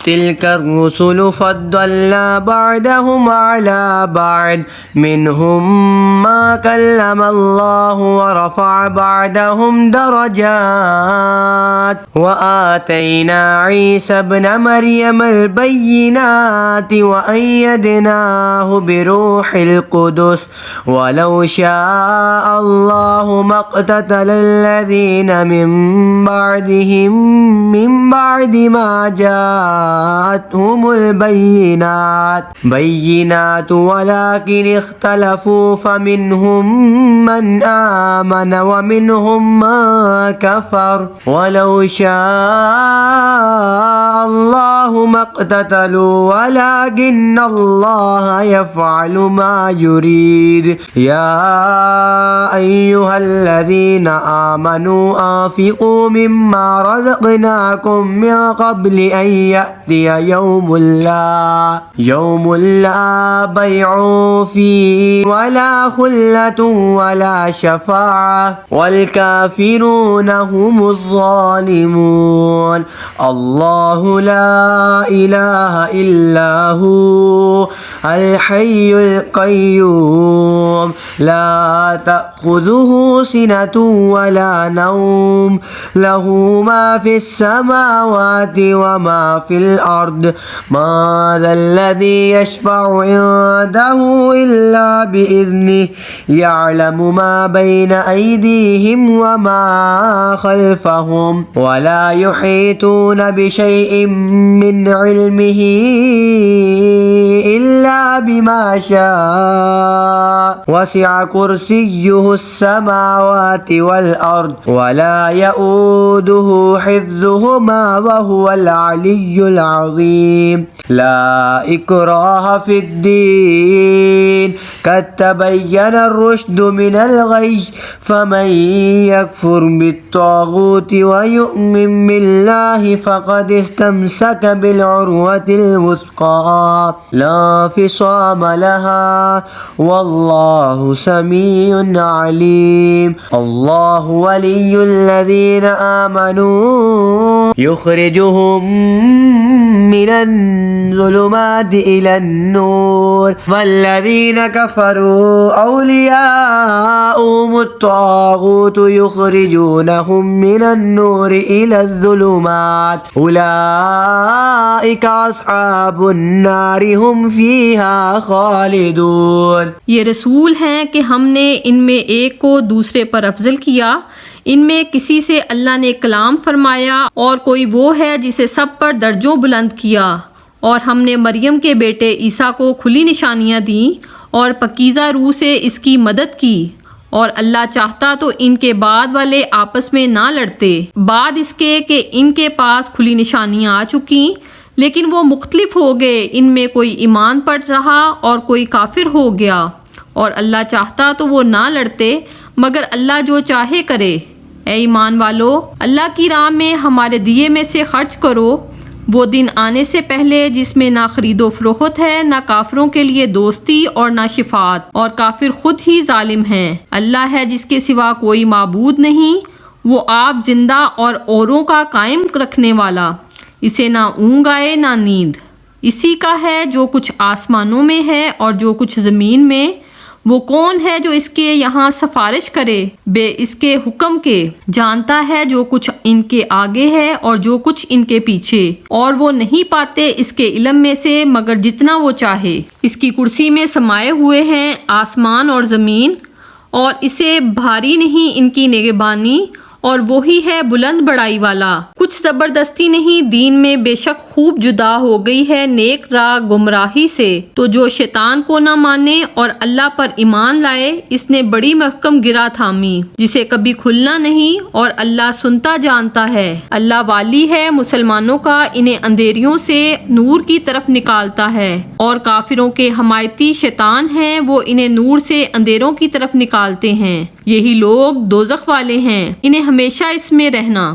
تلك الرسل فضلنا بعضهم على بعض منهم ما كلم الله ورفع بعضهم درجات وآتينا عيسى ابن مريم البينات وأيدناه بروح القدس ولو شاء الله ما اقتتل الذين من بعدهم من بعد ما جاءتهم البينات ولكن اختلفوا فمنهم من آمن ومنهم من كفر ولو شاء الله ما اقتتلوا ولكن الله يفعل ما يريد يا أيها الذين آمنوا أنفقوا مما رزقناكم من قبل أن يأتي يوم لا بيع فيه ولا خلة ولا شفاعة والكافرون هم الظالمون الله لا إله إلا هو الحي القيوم لا تأخذه سنة ولا نوم له ما في السماوات وما في الأرض ما ذا الذي يشفع عنده إلا بإذنه يعلم ما بين أيديهم وما خلفهم ولا يحيطون بشيء من علمه إلا بما شاء وسع كرسيه السماوات والأرض ولا يؤوده حفظهما وهو العلي العظيم لا إكراه في الدين قد تبين الرشد من الغي فمن يكفر بالطاغوت ويؤمن بالله فقد استمسك بالعروة الوثقى لا انفصام لها والله سميع عليم الله ولي الذين آمنوا يخرجهم من الظلمات إلى النور والذين كفروا أولياؤهم الطاغوت يخرجونهم من النور إلى الظلمات أولئك أصحاب النار هم فيها خالدون. یہ رسول ہیں کہ ہم نے ان میں ایک کو دوسرے پر افضل کیا، ان میں کسی سے اللہ نے کلام فرمایا اور کوئی وہ ہے جسے سب پر درجوں بلند کیا، اور ہم نے مریم کے بیٹے عیسیٰ کو کھلی نشانیاں دیں اور پکیزہ روح سے اس کی مدد کی، اور اللہ چاہتا تو ان کے بعد والے آپس میں نہ لڑتے بعد اس کے کہ ان کے پاس کھلی نشانیاں آ چکیں، لیکن وہ مختلف ہو گئے، ان میں کوئی ایمان پر رہا اور کوئی کافر ہو گیا، اور اللہ چاہتا تو وہ نہ لڑتے مگر اللہ جو چاہے کرے۔ اے ایمان والو، اللہ کی راہ میں ہمارے دیے میں سے خرچ کرو، وہ دن آنے سے پہلے جس میں نہ خرید و فروخت ہے، نہ کافروں کے لیے دوستی اور نہ شفاعت، اور کافر خود ہی ظالم ہیں۔ اللہ ہے جس کے سوا کوئی معبود نہیں، وہ آپ زندہ اور اوروں کا قائم رکھنے والا، اسے نہ اونگ آئے نہ نیند۔ اسی کا ہے جو کچھ آسمانوں میں ہے اور جو کچھ زمین میں، وہ کون ہے جو اس کے یہاں سفارش کرے بے اس کے حکم کے؟ جانتا ہے جو کچھ ان کے آگے ہے اور جو کچھ ان کے پیچھے، اور وہ نہیں پاتے اس کے علم میں سے مگر جتنا وہ چاہے۔ اس کی کرسی میں سمائے ہوئے ہیں آسمان اور زمین، اور اسے بھاری نہیں ان کی نگہبانی، اور وہی ہے بلند بڑائی والا۔ کچھ زبردستی نہیں، دین میں بے شک خوب جدا ہو گئی ہے نیک راہ گمراہی سے، تو جو شیطان کو نہ مانے اور اللہ پر ایمان لائے، اس نے بڑی محکم گرا تھامی جسے کبھی کھلنا نہیں، اور اللہ سنتا جانتا ہے۔ اللہ والی ہے مسلمانوں کا، انہیں اندھیریوں سے نور کی طرف نکالتا ہے، اور کافروں کے حمایتی شیطان ہیں، وہ انہیں نور سے اندھیروں کی طرف نکالتے ہیں۔ یہی لوگ دوزخ والے ہیں، انہیں ہمیشہ اس میں رہنا۔